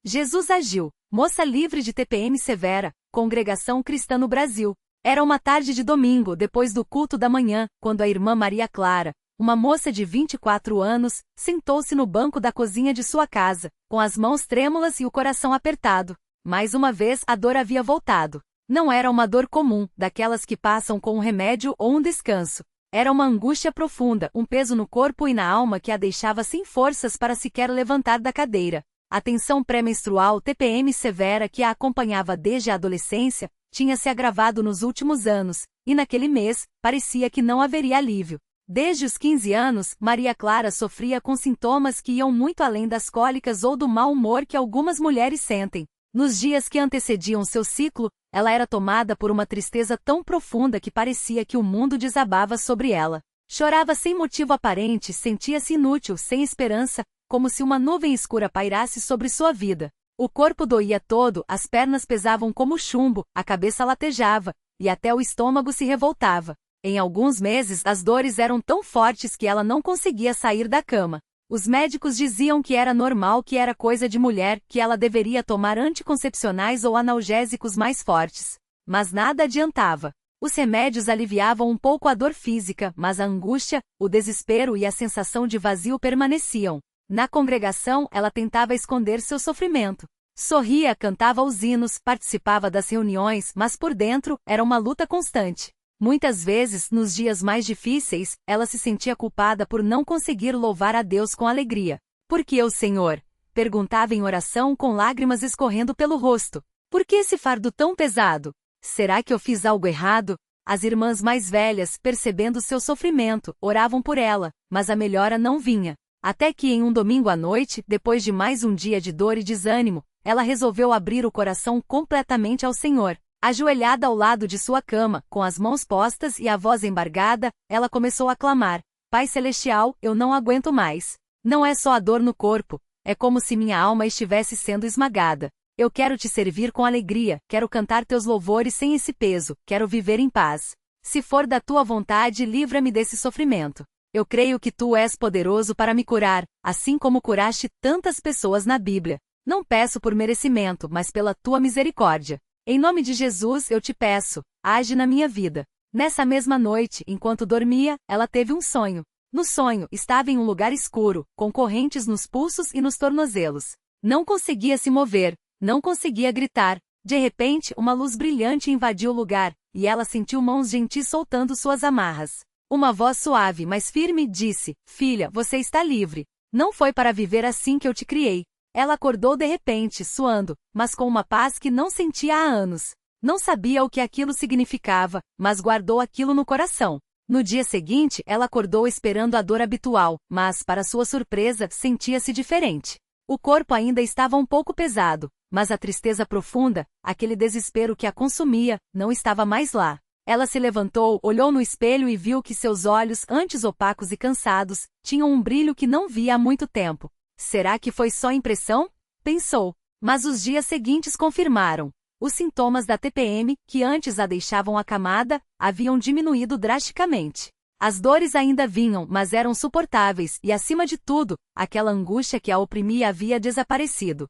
Jesus agiu. Moça livre de TPM severa, Congregação Cristã no Brasil. Era uma tarde de domingo, depois do culto da manhã, quando a irmã Maria Clara, uma moça de 24 anos, sentou-se no banco da cozinha de sua casa, com as mãos trêmulas e o coração apertado. Mais uma vez a dor havia voltado. Não era uma dor comum, daquelas que passam com um remédio ou um descanso. Era uma angústia profunda, um peso no corpo e na alma que a deixava sem forças para sequer levantar da cadeira. A tensão pré-menstrual TPM severa que a acompanhava desde a adolescência, tinha se agravado nos últimos anos, e naquele mês, parecia que não haveria alívio. Desde os 15 anos, Maria Clara sofria com sintomas que iam muito além das cólicas ou do mau humor que algumas mulheres sentem. Nos dias que antecediam seu ciclo, ela era tomada por uma tristeza tão profunda que parecia que o mundo desabava sobre ela. Chorava sem motivo aparente, sentia-se inútil, sem esperança, como se uma nuvem escura pairasse sobre sua vida. O corpo doía todo, as pernas pesavam como chumbo, a cabeça latejava, e até o estômago se revoltava. Em alguns meses, as dores eram tão fortes que ela não conseguia sair da cama. Os médicos diziam que era normal, que era coisa de mulher, que ela deveria tomar anticoncepcionais ou analgésicos mais fortes. Mas nada adiantava. Os remédios aliviavam um pouco a dor física, mas a angústia, o desespero e a sensação de vazio permaneciam. Na congregação, ela tentava esconder seu sofrimento. Sorria, cantava os hinos, participava das reuniões, mas por dentro, era uma luta constante. Muitas vezes, nos dias mais difíceis, ela se sentia culpada por não conseguir louvar a Deus com alegria. Por que o Senhor? Perguntava em oração com lágrimas escorrendo pelo rosto. Por que esse fardo tão pesado? Será que eu fiz algo errado? As irmãs mais velhas, percebendo seu sofrimento, oravam por ela, mas a melhora não vinha. Até que em um domingo à noite, depois de mais um dia de dor e desânimo, ela resolveu abrir o coração completamente ao Senhor. Ajoelhada ao lado de sua cama, com as mãos postas e a voz embargada, ela começou a clamar: Pai Celestial, eu não aguento mais. Não é só a dor no corpo, é como se minha alma estivesse sendo esmagada. Eu quero te servir com alegria, quero cantar teus louvores sem esse peso, quero viver em paz. Se for da tua vontade, livra-me desse sofrimento. Eu creio que tu és poderoso para me curar, assim como curaste tantas pessoas na Bíblia. Não peço por merecimento, mas pela tua misericórdia. Em nome de Jesus eu te peço, age na minha vida. Nessa mesma noite, enquanto dormia, ela teve um sonho. No sonho, estava em um lugar escuro, com correntes nos pulsos e nos tornozelos. Não conseguia se mover, não conseguia gritar. De repente, uma luz brilhante invadiu o lugar, e ela sentiu mãos gentis soltando suas amarras. Uma voz suave, mas firme, disse: Filha, você está livre. Não foi para viver assim que eu te criei. Ela acordou de repente, suando, mas com uma paz que não sentia há anos. Não sabia o que aquilo significava, mas guardou aquilo no coração. No dia seguinte, ela acordou esperando a dor habitual, mas, para sua surpresa, sentia-se diferente. O corpo ainda estava um pouco pesado, mas a tristeza profunda, aquele desespero que a consumia, não estava mais lá. Ela se levantou, olhou no espelho e viu que seus olhos, antes opacos e cansados, tinham um brilho que não via há muito tempo. Será que foi só impressão? Pensou. Mas os dias seguintes confirmaram. Os sintomas da TPM, que antes a deixavam acamada, haviam diminuído drasticamente. As dores ainda vinham, mas eram suportáveis, e acima de tudo, aquela angústia que a oprimia havia desaparecido.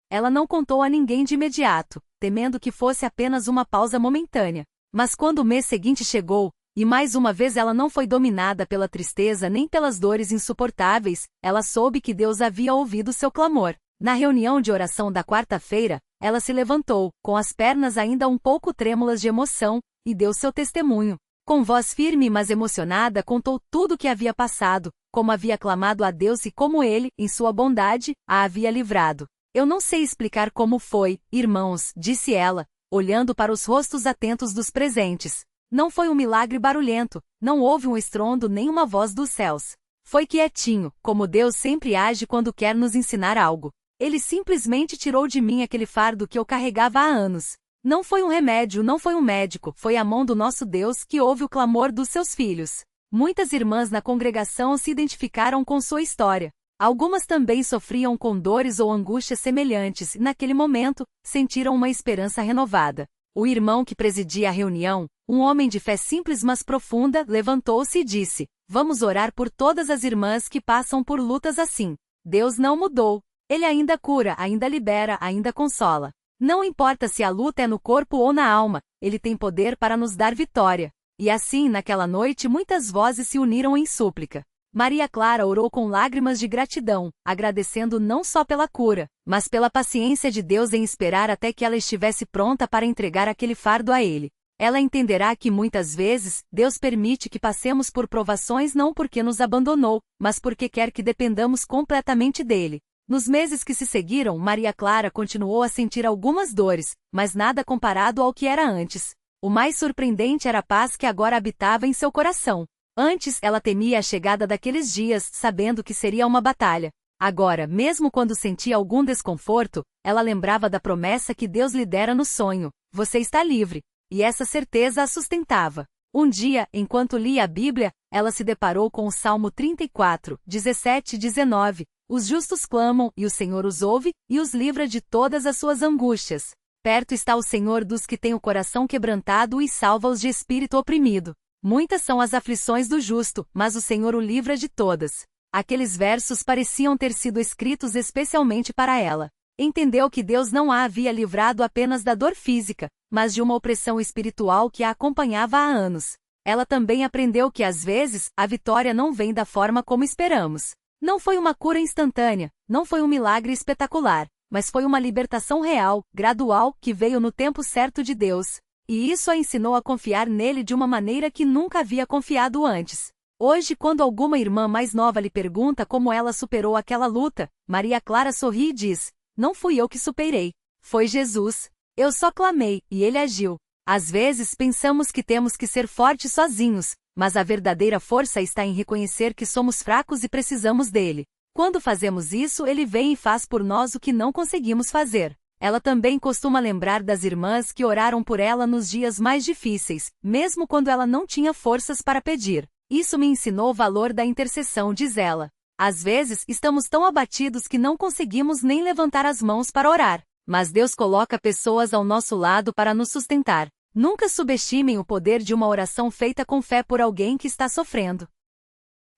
Ela não contou a ninguém de imediato, temendo que fosse apenas uma pausa momentânea. Mas quando o mês seguinte chegou, e mais uma vez ela não foi dominada pela tristeza nem pelas dores insuportáveis, ela soube que Deus havia ouvido seu clamor. Na reunião de oração da quarta-feira, ela se levantou, com as pernas ainda um pouco trêmulas de emoção, e deu seu testemunho. Com voz firme mas emocionada, contou tudo o que havia passado, como havia clamado a Deus e como ele, em sua bondade, a havia livrado. Eu não sei explicar como foi, irmãos, disse ela, olhando para os rostos atentos dos presentes. Não foi um milagre barulhento, não houve um estrondo nem uma voz dos céus. Foi quietinho, como Deus sempre age quando quer nos ensinar algo. Ele simplesmente tirou de mim aquele fardo que eu carregava há anos. Não foi um remédio, não foi um médico, foi a mão do nosso Deus que ouve o clamor dos seus filhos. Muitas irmãs na congregação se identificaram com sua história. Algumas também sofriam com dores ou angústias semelhantes e, naquele momento, sentiram uma esperança renovada. O irmão que presidia a reunião, um homem de fé simples mas profunda, levantou-se e disse: Vamos orar por todas as irmãs que passam por lutas assim. Deus não mudou. Ele ainda cura, ainda libera, ainda consola. Não importa se a luta é no corpo ou na alma, ele tem poder para nos dar vitória. E assim, naquela noite, muitas vozes se uniram em súplica. Maria Clara orou com lágrimas de gratidão, agradecendo não só pela cura, mas pela paciência de Deus em esperar até que ela estivesse pronta para entregar aquele fardo a Ele. Ela entenderá que muitas vezes, Deus permite que passemos por provações não porque nos abandonou, mas porque quer que dependamos completamente dele. Nos meses que se seguiram, Maria Clara continuou a sentir algumas dores, mas nada comparado ao que era antes. O mais surpreendente era a paz que agora habitava em seu coração. Antes, ela temia a chegada daqueles dias, sabendo que seria uma batalha. Agora, mesmo quando sentia algum desconforto, ela lembrava da promessa que Deus lhe dera no sonho: "Você está livre." E essa certeza a sustentava. Um dia, enquanto lia a Bíblia, ela se deparou com o Salmo 34, 17 e 19. "Os justos clamam, e o Senhor os ouve, e os livra de todas as suas angústias. Perto está o Senhor dos que têm o coração quebrantado e salva-os de espírito oprimido. Muitas são as aflições do justo, mas o Senhor o livra de todas." Aqueles versos pareciam ter sido escritos especialmente para ela. Entendeu que Deus não a havia livrado apenas da dor física, mas de uma opressão espiritual que a acompanhava há anos. Ela também aprendeu que às vezes, a vitória não vem da forma como esperamos. Não foi uma cura instantânea, não foi um milagre espetacular, mas foi uma libertação real, gradual, que veio no tempo certo de Deus. E isso a ensinou a confiar nele de uma maneira que nunca havia confiado antes. Hoje, quando alguma irmã mais nova lhe pergunta como ela superou aquela luta, Maria Clara sorri e diz: "Não fui eu que superei. Foi Jesus. Eu só clamei, e ele agiu." Às vezes pensamos que temos que ser fortes sozinhos, mas a verdadeira força está em reconhecer que somos fracos e precisamos dele. Quando fazemos isso, ele vem e faz por nós o que não conseguimos fazer. Ela também costuma lembrar das irmãs que oraram por ela nos dias mais difíceis, mesmo quando ela não tinha forças para pedir. "Isso me ensinou o valor da intercessão", diz ela. Às vezes, estamos tão abatidos que não conseguimos nem levantar as mãos para orar. Mas Deus coloca pessoas ao nosso lado para nos sustentar. Nunca subestimem o poder de uma oração feita com fé por alguém que está sofrendo.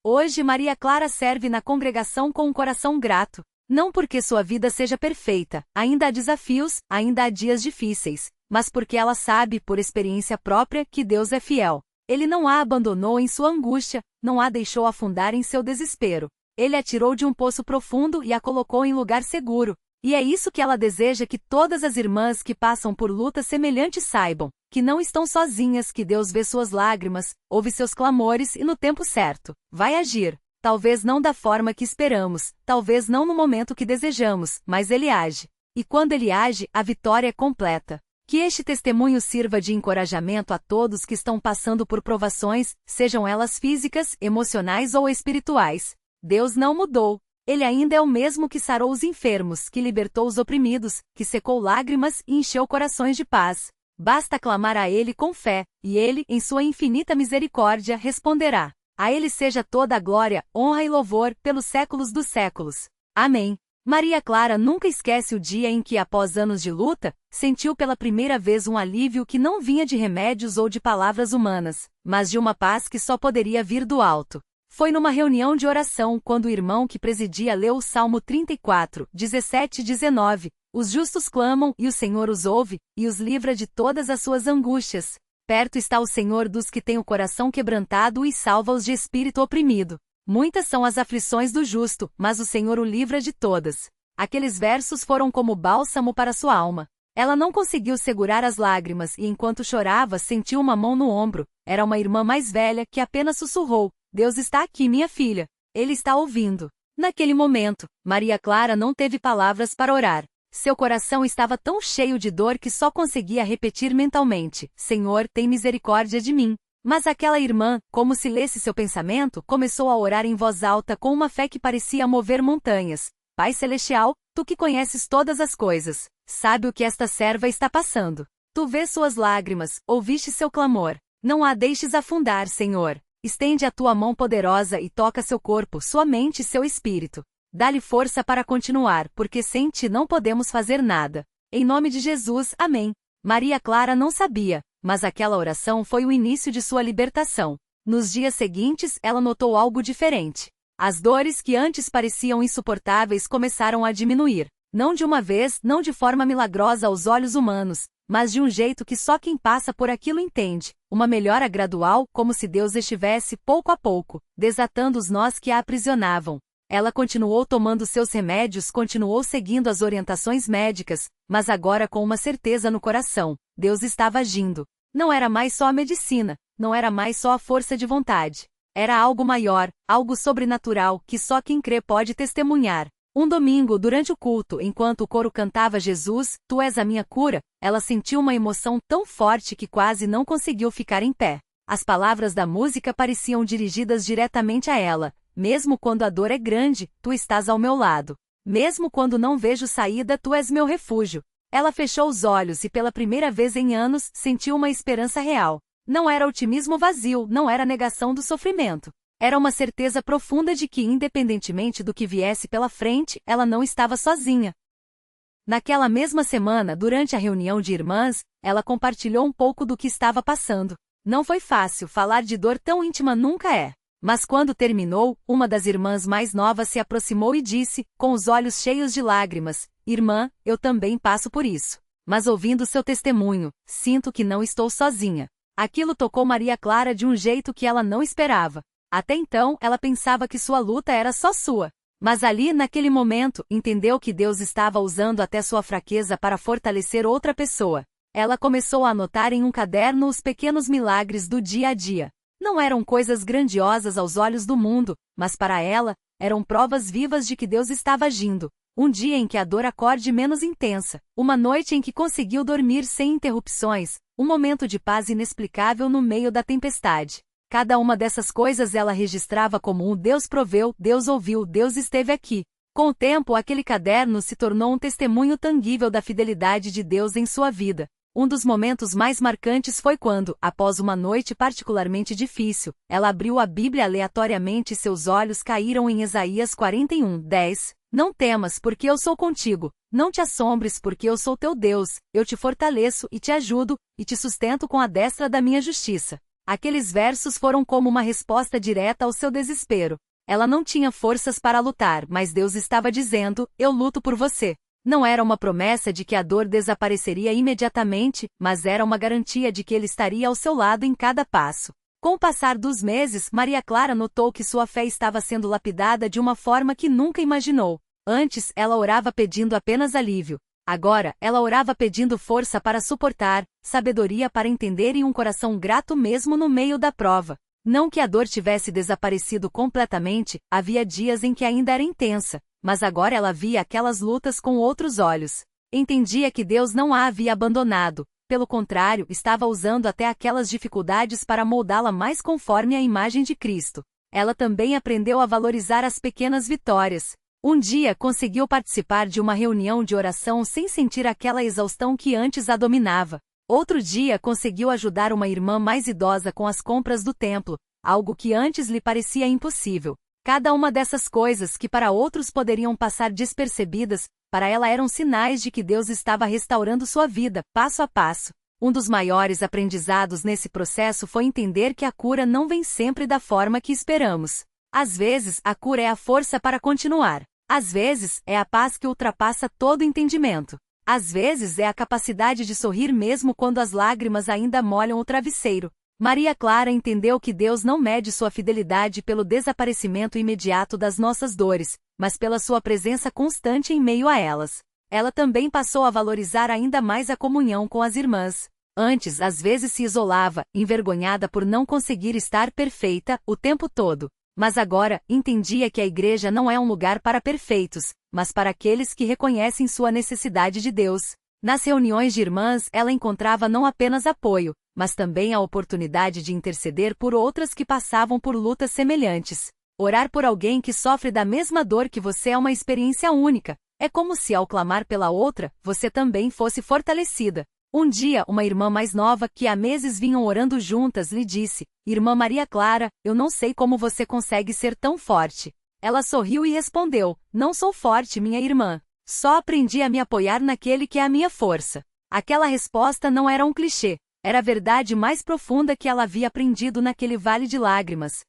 Hoje Maria Clara serve na congregação com um coração grato. Não porque sua vida seja perfeita, ainda há desafios, ainda há dias difíceis, mas porque ela sabe, por experiência própria, que Deus é fiel. Ele não a abandonou em sua angústia, não a deixou afundar em seu desespero. Ele a tirou de um poço profundo e a colocou em lugar seguro. E é isso que ela deseja que todas as irmãs que passam por lutas semelhantes saibam, que não estão sozinhas, que Deus vê suas lágrimas, ouve seus clamores e no tempo certo vai agir. Talvez não da forma que esperamos, talvez não no momento que desejamos, mas ele age. E quando ele age, a vitória é completa. Que este testemunho sirva de encorajamento a todos que estão passando por provações, sejam elas físicas, emocionais ou espirituais. Deus não mudou. Ele ainda é o mesmo que sarou os enfermos, que libertou os oprimidos, que secou lágrimas e encheu corações de paz. Basta clamar a ele com fé, e ele, em sua infinita misericórdia, responderá. A ele seja toda a glória, honra e louvor, pelos séculos dos séculos. Amém. Maria Clara nunca esquece o dia em que, após anos de luta, sentiu pela primeira vez um alívio que não vinha de remédios ou de palavras humanas, mas de uma paz que só poderia vir do alto. Foi numa reunião de oração quando o irmão que presidia leu o Salmo 34, 17 e 19. "Os justos clamam, e o Senhor os ouve, e os livra de todas as suas angústias. Perto está o Senhor dos que têm o coração quebrantado e salva-os de espírito oprimido. Muitas são as aflições do justo, mas o Senhor o livra de todas." Aqueles versos foram como bálsamo para sua alma. Ela não conseguiu segurar as lágrimas e enquanto chorava sentiu uma mão no ombro. Era uma irmã mais velha que apenas sussurrou: "Deus está aqui, minha filha. Ele está ouvindo." Naquele momento, Maria Clara não teve palavras para orar. Seu coração estava tão cheio de dor que só conseguia repetir mentalmente: "Senhor, tem misericórdia de mim." Mas aquela irmã, como se lesse seu pensamento, começou a orar em voz alta com uma fé que parecia mover montanhas. "Pai Celestial, tu que conheces todas as coisas, sabe o que esta serva está passando. Tu vês suas lágrimas, ouviste seu clamor. Não a deixes afundar, Senhor. Estende a tua mão poderosa e toca seu corpo, sua mente e seu espírito. Dá-lhe força para continuar, porque sem ti não podemos fazer nada. Em nome de Jesus, amém." Maria Clara não sabia, mas aquela oração foi o início de sua libertação. Nos dias seguintes, ela notou algo diferente. As dores que antes pareciam insuportáveis começaram a diminuir. Não de uma vez, não de forma milagrosa aos olhos humanos, mas de um jeito que só quem passa por aquilo entende. Uma melhora gradual, como se Deus estivesse, pouco a pouco, desatando os nós que a aprisionavam. Ela continuou tomando seus remédios, continuou seguindo as orientações médicas, mas agora com uma certeza no coração: Deus estava agindo. Não era mais só a medicina, não era mais só a força de vontade. Era algo maior, algo sobrenatural, que só quem crê pode testemunhar. Um domingo, durante o culto, enquanto o coro cantava Jesus, Tu és a minha cura, ela sentiu uma emoção tão forte que quase não conseguiu ficar em pé. As palavras da música pareciam dirigidas diretamente a ela. Mesmo quando a dor é grande, Tu estás ao meu lado. Mesmo quando não vejo saída, Tu és meu refúgio. Ela fechou os olhos e pela primeira vez em anos, sentiu uma esperança real. Não era otimismo vazio, não era negação do sofrimento. Era uma certeza profunda de que, independentemente do que viesse pela frente, ela não estava sozinha. Naquela mesma semana, durante a reunião de irmãs, ela compartilhou um pouco do que estava passando. Não foi fácil, falar de dor tão íntima nunca é. Mas quando terminou, uma das irmãs mais novas se aproximou e disse, com os olhos cheios de lágrimas: Irmã, eu também passo por isso. Mas ouvindo seu testemunho, sinto que não estou sozinha. Aquilo tocou Maria Clara de um jeito que ela não esperava. Até então, ela pensava que sua luta era só sua. Mas ali, naquele momento, entendeu que Deus estava usando até sua fraqueza para fortalecer outra pessoa. Ela começou a anotar em um caderno os pequenos milagres do dia a dia. Não eram coisas grandiosas aos olhos do mundo, mas para ela, eram provas vivas de que Deus estava agindo. Um dia em que a dor acorde menos intensa, uma noite em que conseguiu dormir sem interrupções, um momento de paz inexplicável no meio da tempestade. Cada uma dessas coisas ela registrava como um Deus proveu, Deus ouviu, Deus esteve aqui. Com o tempo, aquele caderno se tornou um testemunho tangível da fidelidade de Deus em sua vida. Um dos momentos mais marcantes foi quando, após uma noite particularmente difícil, ela abriu a Bíblia aleatoriamente e seus olhos caíram em Isaías 41:10. Não temas, porque eu sou contigo. Não te assombres, porque eu sou teu Deus. Eu te fortaleço e te ajudo, e te sustento com a destra da minha justiça. Aqueles versos foram como uma resposta direta ao seu desespero. Ela não tinha forças para lutar, mas Deus estava dizendo: eu luto por você. Não era uma promessa de que a dor desapareceria imediatamente, mas era uma garantia de que Ele estaria ao seu lado em cada passo. Com o passar dos meses, Maria Clara notou que sua fé estava sendo lapidada de uma forma que nunca imaginou. Antes, ela orava pedindo apenas alívio. Agora, ela orava pedindo força para suportar, sabedoria para entender e um coração grato mesmo no meio da prova. Não que a dor tivesse desaparecido completamente, havia dias em que ainda era intensa, mas agora ela via aquelas lutas com outros olhos. Entendia que Deus não a havia abandonado, pelo contrário, estava usando até aquelas dificuldades para moldá-la mais conforme a imagem de Cristo. Ela também aprendeu a valorizar as pequenas vitórias. Um dia conseguiu participar de uma reunião de oração sem sentir aquela exaustão que antes a dominava. Outro dia conseguiu ajudar uma irmã mais idosa com as compras do templo, algo que antes lhe parecia impossível. Cada uma dessas coisas que para outros poderiam passar despercebidas, para ela eram sinais de que Deus estava restaurando sua vida, passo a passo. Um dos maiores aprendizados nesse processo foi entender que a cura não vem sempre da forma que esperamos. Às vezes, a cura é a força para continuar. Às vezes, é a paz que ultrapassa todo entendimento. Às vezes é a capacidade de sorrir mesmo quando as lágrimas ainda molham o travesseiro. Maria Clara entendeu que Deus não mede sua fidelidade pelo desaparecimento imediato das nossas dores, mas pela sua presença constante em meio a elas. Ela também passou a valorizar ainda mais a comunhão com as irmãs. Antes, às vezes se isolava, envergonhada por não conseguir estar perfeita o tempo todo. Mas agora, entendia que a igreja não é um lugar para perfeitos, mas para aqueles que reconhecem sua necessidade de Deus. Nas reuniões de irmãs, ela encontrava não apenas apoio, mas também a oportunidade de interceder por outras que passavam por lutas semelhantes. Orar por alguém que sofre da mesma dor que você é uma experiência única. É como se, ao clamar pela outra, você também fosse fortalecida. Um dia, uma irmã mais nova, que há meses vinham orando juntas, lhe disse: Irmã Maria Clara, eu não sei como você consegue ser tão forte. Ela sorriu e respondeu: Não sou forte, minha irmã. Só aprendi a me apoiar naquele que é a minha força. Aquela resposta não era um clichê. Era a verdade mais profunda que ela havia aprendido naquele vale de lágrimas.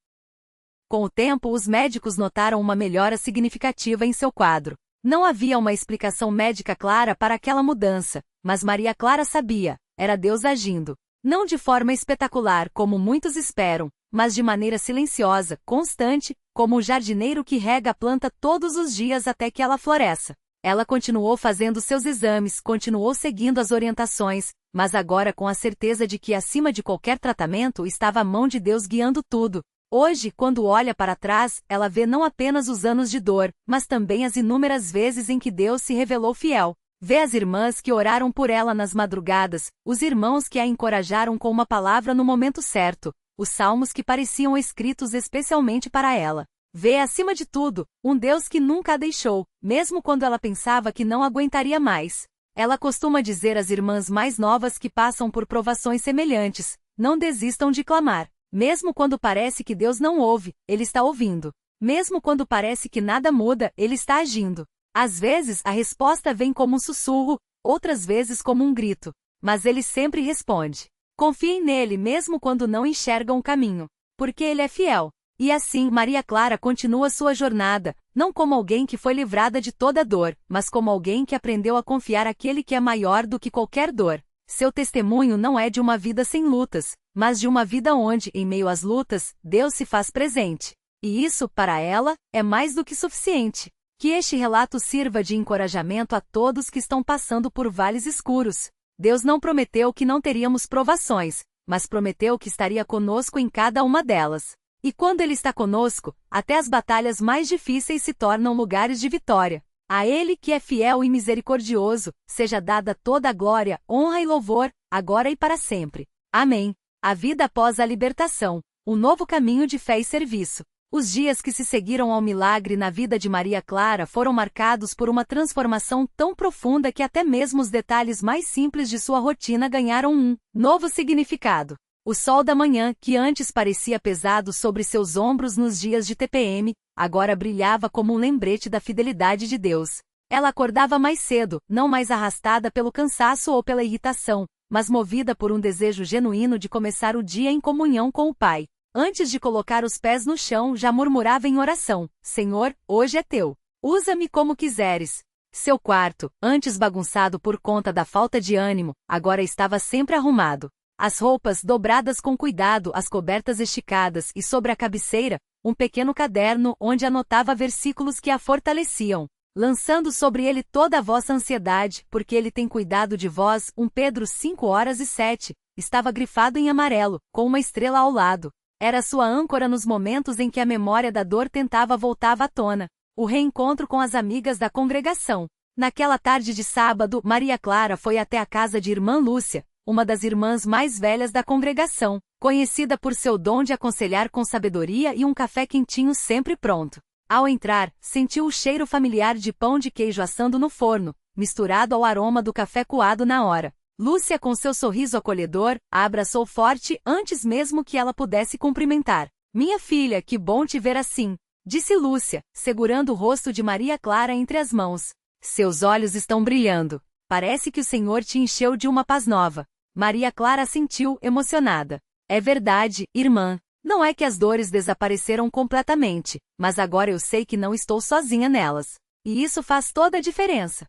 Com o tempo, os médicos notaram uma melhora significativa em seu quadro. Não havia uma explicação médica clara para aquela mudança, mas Maria Clara sabia, era Deus agindo. Não de forma espetacular como muitos esperam, mas de maneira silenciosa, constante, como o jardineiro que rega a planta todos os dias até que ela floresça. Ela continuou fazendo seus exames, continuou seguindo as orientações, mas agora com a certeza de que acima de qualquer tratamento estava a mão de Deus guiando tudo. Hoje, quando olha para trás, ela vê não apenas os anos de dor, mas também as inúmeras vezes em que Deus se revelou fiel. Vê as irmãs que oraram por ela nas madrugadas, os irmãos que a encorajaram com uma palavra no momento certo, os salmos que pareciam escritos especialmente para ela. Vê, acima de tudo, um Deus que nunca a deixou, mesmo quando ela pensava que não aguentaria mais. Ela costuma dizer às irmãs mais novas que passam por provações semelhantes: não desistam de clamar. Mesmo quando parece que Deus não ouve, Ele está ouvindo. Mesmo quando parece que nada muda, Ele está agindo. Às vezes a resposta vem como um sussurro, outras vezes como um grito. Mas Ele sempre responde. Confiem nele mesmo quando não enxergam o caminho. Porque Ele é fiel. E assim Maria Clara continua sua jornada, não como alguém que foi livrada de toda dor, mas como alguém que aprendeu a confiar naquele que é maior do que qualquer dor. Seu testemunho não é de uma vida sem lutas, mas de uma vida onde, em meio às lutas, Deus se faz presente. E isso, para ela, é mais do que suficiente. Que este relato sirva de encorajamento a todos que estão passando por vales escuros. Deus não prometeu que não teríamos provações, mas prometeu que estaria conosco em cada uma delas. E quando Ele está conosco, até as batalhas mais difíceis se tornam lugares de vitória. A Ele que é fiel e misericordioso, seja dada toda a glória, honra e louvor, agora e para sempre. Amém. A vida após a libertação. Um novo caminho de fé e serviço. Os dias que se seguiram ao milagre na vida de Maria Clara foram marcados por uma transformação tão profunda que até mesmo os detalhes mais simples de sua rotina ganharam um novo significado. O sol da manhã, que antes parecia pesado sobre seus ombros nos dias de TPM, agora brilhava como um lembrete da fidelidade de Deus. Ela acordava mais cedo, não mais arrastada pelo cansaço ou pela irritação, mas movida por um desejo genuíno de começar o dia em comunhão com o Pai. Antes de colocar os pés no chão, já murmurava em oração: Senhor, hoje é teu. Usa-me como quiseres. Seu quarto, antes bagunçado por conta da falta de ânimo, agora estava sempre arrumado. As roupas dobradas com cuidado, as cobertas esticadas e sobre a cabeceira, um pequeno caderno onde anotava versículos que a fortaleciam, lançando sobre ele toda a vossa ansiedade, porque ele tem cuidado de vós. 1 Pedro 5:7, estava grifado em amarelo, com uma estrela ao lado. Era sua âncora nos momentos em que a memória da dor voltava à tona. O reencontro com as amigas da congregação. Naquela tarde de sábado, Maria Clara foi até a casa de irmã Lúcia, uma das irmãs mais velhas da congregação, conhecida por seu dom de aconselhar com sabedoria e um café quentinho sempre pronto. Ao entrar, sentiu o cheiro familiar de pão de queijo assando no forno, misturado ao aroma do café coado na hora. Lúcia, com seu sorriso acolhedor, a abraçou forte antes mesmo que ela pudesse cumprimentar. Minha filha, que bom te ver assim, disse Lúcia, segurando o rosto de Maria Clara entre as mãos. Seus olhos estão brilhando. Parece que o Senhor te encheu de uma paz nova. Maria Clara sentiu, emocionada. É verdade, irmã. Não é que as dores desapareceram completamente, mas agora eu sei que não estou sozinha nelas. E isso faz toda a diferença.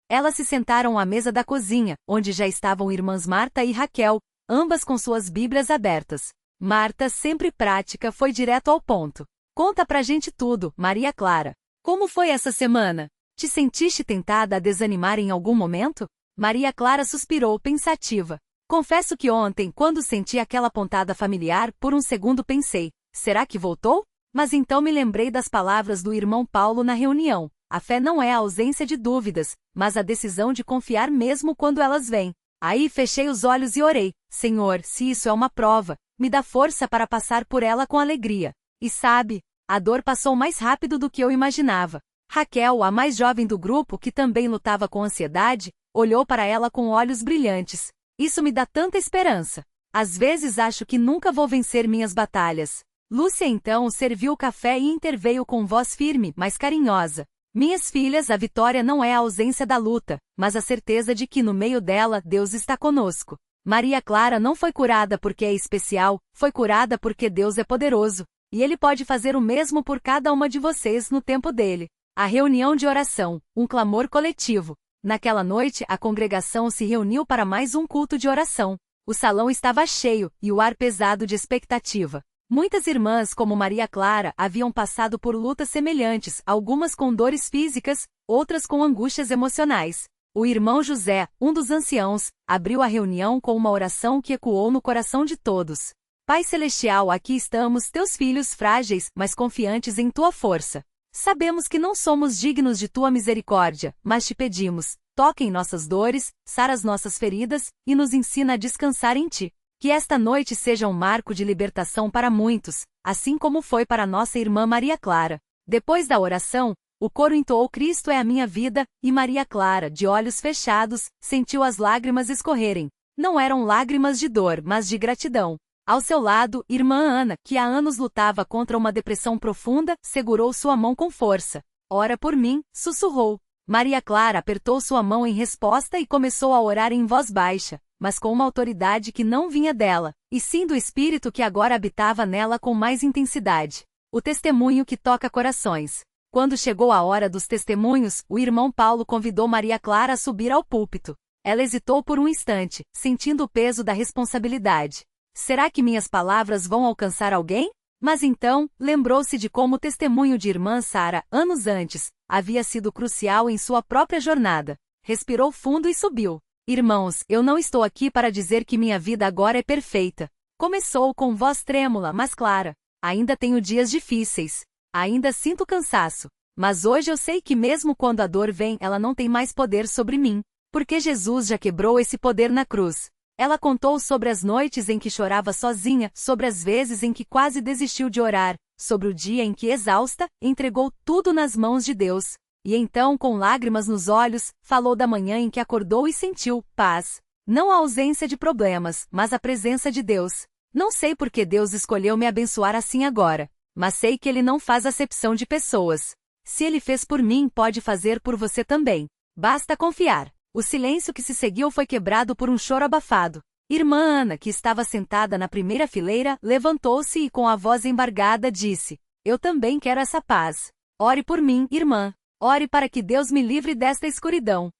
Elas se sentaram à mesa da cozinha, onde já estavam irmãs Marta e Raquel, ambas com suas Bíblias abertas. Marta, sempre prática, foi direto ao ponto. Conta pra gente tudo, Maria Clara. Como foi essa semana? Te sentiste tentada a desanimar em algum momento? Maria Clara suspirou, pensativa. Confesso que ontem, quando senti aquela pontada familiar, por um segundo pensei: será que voltou? Mas então me lembrei das palavras do irmão Paulo na reunião. A fé não é a ausência de dúvidas, mas a decisão de confiar mesmo quando elas vêm. Aí fechei os olhos e orei: Senhor, se isso é uma prova, me dá força para passar por ela com alegria. E sabe, a dor passou mais rápido do que eu imaginava. Raquel, a mais jovem do grupo que também lutava com ansiedade, olhou para ela com olhos brilhantes. Isso me dá tanta esperança. Às vezes acho que nunca vou vencer minhas batalhas. Lúcia então serviu o café e interveio com voz firme, mas carinhosa. Minhas filhas, a vitória não é a ausência da luta, mas a certeza de que no meio dela Deus está conosco. Maria Clara não foi curada porque é especial, foi curada porque Deus é poderoso. e Ele pode fazer o mesmo por cada uma de vocês no tempo dele. A reunião de oração, um clamor coletivo. Naquela noite, a congregação se reuniu para mais um culto de oração. O salão estava cheio, e o ar pesado de expectativa. Muitas irmãs, como Maria Clara, haviam passado por lutas semelhantes, algumas com dores físicas, outras com angústias emocionais. O irmão José, um dos anciãos, abriu a reunião com uma oração que ecoou no coração de todos. Pai Celestial, aqui estamos, teus filhos frágeis, mas confiantes em tua força. Sabemos que não somos dignos de tua misericórdia, mas te pedimos, toque em nossas dores, sara as nossas feridas, e nos ensina a descansar em ti. Que esta noite seja um marco de libertação para muitos, assim como foi para nossa irmã Maria Clara. Depois da oração, o coro entoou Cristo é a minha vida, e Maria Clara, de olhos fechados, sentiu as lágrimas escorrerem. Não eram lágrimas de dor, mas de gratidão. Ao seu lado, irmã Ana, que há anos lutava contra uma depressão profunda, segurou sua mão com força. Ora por mim, sussurrou. Maria Clara apertou sua mão em resposta e começou a orar em voz baixa, mas com uma autoridade que não vinha dela, e sim do Espírito que agora habitava nela com mais intensidade. O testemunho que toca corações. Quando chegou a hora dos testemunhos, o irmão Paulo convidou Maria Clara a subir ao púlpito. Ela hesitou por um instante, sentindo o peso da responsabilidade. Será que minhas palavras vão alcançar alguém? Mas então, lembrou-se de como o testemunho de irmã Sara, anos antes, havia sido crucial em sua própria jornada. Respirou fundo e subiu. Irmãos, eu não estou aqui para dizer que minha vida agora é perfeita. Começou com voz trêmula, mas clara. Ainda tenho dias difíceis. Ainda sinto cansaço. Mas hoje eu sei que mesmo quando a dor vem, ela não tem mais poder sobre mim. Porque Jesus já quebrou esse poder na cruz. Ela contou sobre as noites em que chorava sozinha, sobre as vezes em que quase desistiu de orar, sobre o dia em que, exausta, entregou tudo nas mãos de Deus. E então, com lágrimas nos olhos, falou da manhã em que acordou e sentiu paz. Não a ausência de problemas, mas a presença de Deus. Não sei por que Deus escolheu me abençoar assim agora, mas sei que Ele não faz acepção de pessoas. Se Ele fez por mim, pode fazer por você também. Basta confiar. O silêncio que se seguiu foi quebrado por um choro abafado. Irmã Ana, que estava sentada na primeira fileira, levantou-se e com a voz embargada disse: Eu também quero essa paz. Ore por mim, irmã. Ore para que Deus me livre desta escuridão.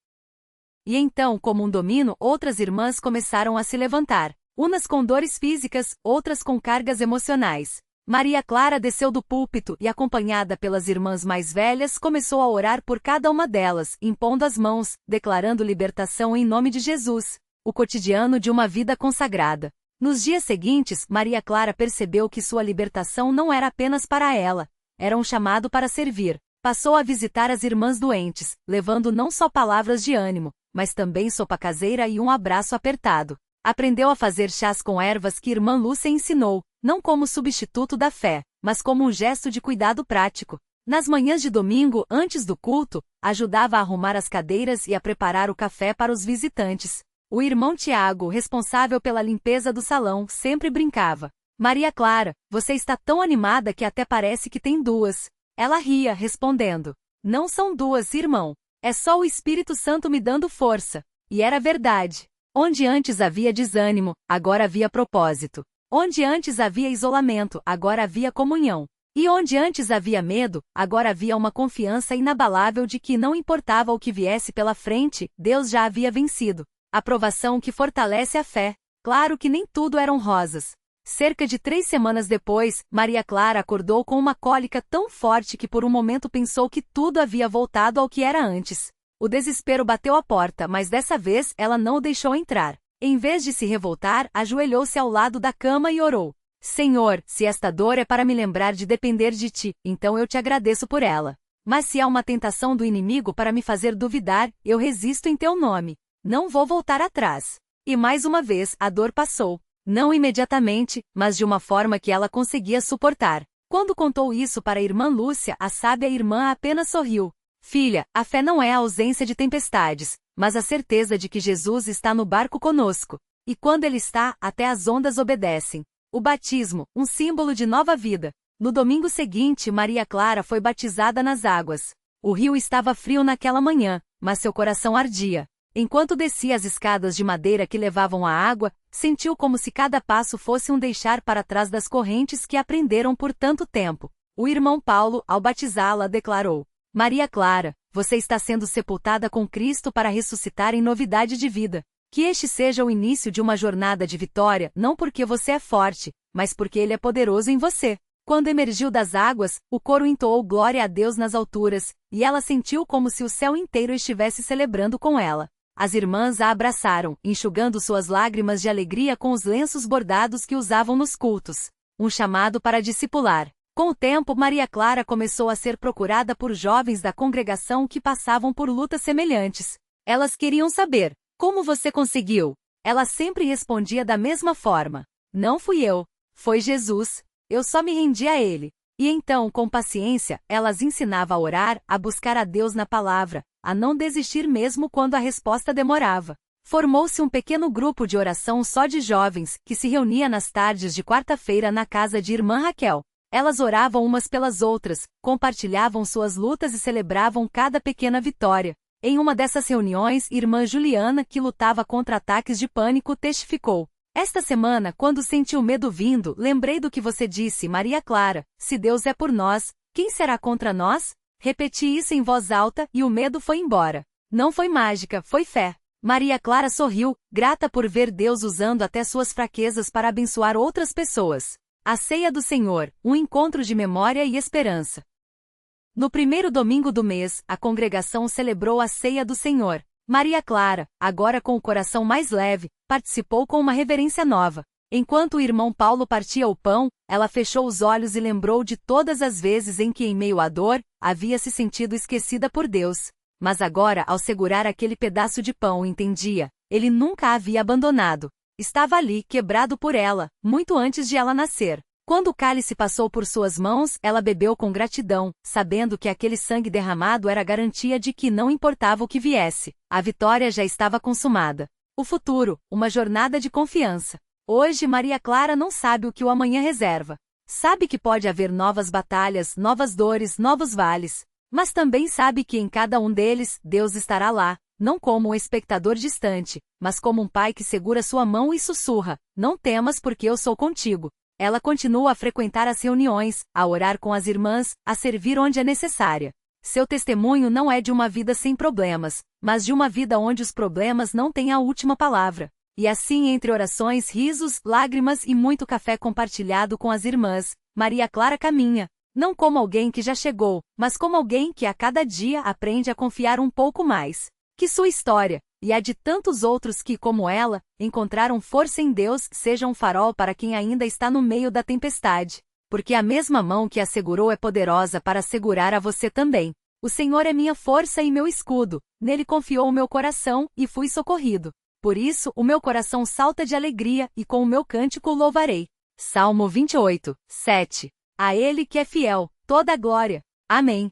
E então, como um domino, outras irmãs começaram a se levantar. Umas com dores físicas, outras com cargas emocionais. Maria Clara desceu do púlpito e, acompanhada pelas irmãs mais velhas, começou a orar por cada uma delas, impondo as mãos, declarando libertação em nome de Jesus. O cotidiano de uma vida consagrada. Nos dias seguintes, Maria Clara percebeu que sua libertação não era apenas para ela. Era um chamado para servir. Passou a visitar as irmãs doentes, levando não só palavras de ânimo, mas também sopa caseira e um abraço apertado. Aprendeu a fazer chás com ervas que irmã Lúcia ensinou, não como substituto da fé, mas como um gesto de cuidado prático. Nas manhãs de domingo, antes do culto, ajudava a arrumar as cadeiras e a preparar o café para os visitantes. O irmão Tiago, responsável pela limpeza do salão, sempre brincava. Maria Clara, você está tão animada que até parece que tem duas. Ela ria, respondendo. Não são duas, irmão. É só o Espírito Santo me dando força. E era verdade. Onde antes havia desânimo, agora havia propósito. Onde antes havia isolamento, agora havia comunhão. E onde antes havia medo, agora havia uma confiança inabalável de que não importava o que viesse pela frente, Deus já havia vencido. Aprovação que fortalece a fé. Claro que nem tudo eram rosas. Cerca de 3 semanas depois, Maria Clara acordou com uma cólica tão forte que por um momento pensou que tudo havia voltado ao que era antes. O desespero bateu à porta, mas dessa vez ela não o deixou entrar. Em vez de se revoltar, ajoelhou-se ao lado da cama e orou. Senhor, se esta dor é para me lembrar de depender de ti, então eu te agradeço por ela. Mas se há uma tentação do inimigo para me fazer duvidar, eu resisto em teu nome. Não vou voltar atrás. E mais uma vez, a dor passou. Não imediatamente, mas de uma forma que ela conseguia suportar. Quando contou isso para a irmã Lúcia, a sábia irmã apenas sorriu. Filha, a fé não é a ausência de tempestades, mas a certeza de que Jesus está no barco conosco. E quando ele está, até as ondas obedecem. O batismo, um símbolo de nova vida. No domingo seguinte, Maria Clara foi batizada nas águas. O rio estava frio naquela manhã, mas seu coração ardia. Enquanto descia as escadas de madeira que levavam à água, sentiu como se cada passo fosse um deixar para trás das correntes que aprenderam por tanto tempo. O irmão Paulo, ao batizá-la, declarou: Maria Clara, você está sendo sepultada com Cristo para ressuscitar em novidade de vida. Que este seja o início de uma jornada de vitória, não porque você é forte, mas porque Ele é poderoso em você. Quando emergiu das águas, o coro entoou glória a Deus nas alturas, e ela sentiu como se o céu inteiro estivesse celebrando com ela. As irmãs a abraçaram, enxugando suas lágrimas de alegria com os lenços bordados que usavam nos cultos. Um chamado para discipular. Com o tempo, Maria Clara começou a ser procurada por jovens da congregação que passavam por lutas semelhantes. Elas queriam saber: como você conseguiu? Ela sempre respondia da mesma forma: não fui eu, foi Jesus. Eu só me rendi a Ele. E então, com paciência, ela as ensinava a orar, a buscar a Deus na palavra, a não desistir mesmo quando a resposta demorava. Formou-se um pequeno grupo de oração só de jovens, que se reunia nas tardes de quarta-feira na casa de irmã Raquel. Elas oravam umas pelas outras, compartilhavam suas lutas e celebravam cada pequena vitória. Em uma dessas reuniões, irmã Juliana, que lutava contra ataques de pânico, testificou: esta semana, quando senti o medo vindo, lembrei do que você disse, Maria Clara: se Deus é por nós, quem será contra nós? Repeti isso em voz alta, e o medo foi embora. Não foi mágica, foi fé. Maria Clara sorriu, grata por ver Deus usando até suas fraquezas para abençoar outras pessoas. A Ceia do Senhor, um encontro de memória e esperança. No primeiro domingo do mês, a congregação celebrou a Ceia do Senhor. Maria Clara, agora com o coração mais leve, participou com uma reverência nova. Enquanto o irmão Paulo partia o pão, ela fechou os olhos e lembrou de todas as vezes em que, em meio à dor, havia se sentido esquecida por Deus. Mas agora, ao segurar aquele pedaço de pão, entendia: Ele nunca a havia abandonado. Estava ali, quebrado por ela, muito antes de ela nascer. Quando o cálice passou por suas mãos, ela bebeu com gratidão, sabendo que aquele sangue derramado era garantia de que não importava o que viesse, a vitória já estava consumada. O futuro, uma jornada de confiança. Hoje Maria Clara não sabe o que o amanhã reserva. Sabe que pode haver novas batalhas, novas dores, novos vales. Mas também sabe que em cada um deles, Deus estará lá, não como um espectador distante, mas como um pai que segura sua mão e sussurra: não temas porque eu sou contigo. Ela continua a frequentar as reuniões, a orar com as irmãs, a servir onde é necessária. Seu testemunho não é de uma vida sem problemas, mas de uma vida onde os problemas não têm a última palavra. E assim, entre orações, risos, lágrimas e muito café compartilhado com as irmãs, Maria Clara caminha, não como alguém que já chegou, mas como alguém que a cada dia aprende a confiar um pouco mais. Que sua história, e a de tantos outros que, como ela, encontraram força em Deus, seja um farol para quem ainda está no meio da tempestade. Porque a mesma mão que a segurou é poderosa para segurar a você também. O Senhor é minha força e meu escudo, nele confiou o meu coração, e fui socorrido. Por isso, o meu coração salta de alegria, e com o meu cântico o louvarei. Salmo 28, 7. A Ele que é fiel, toda a glória. Amém.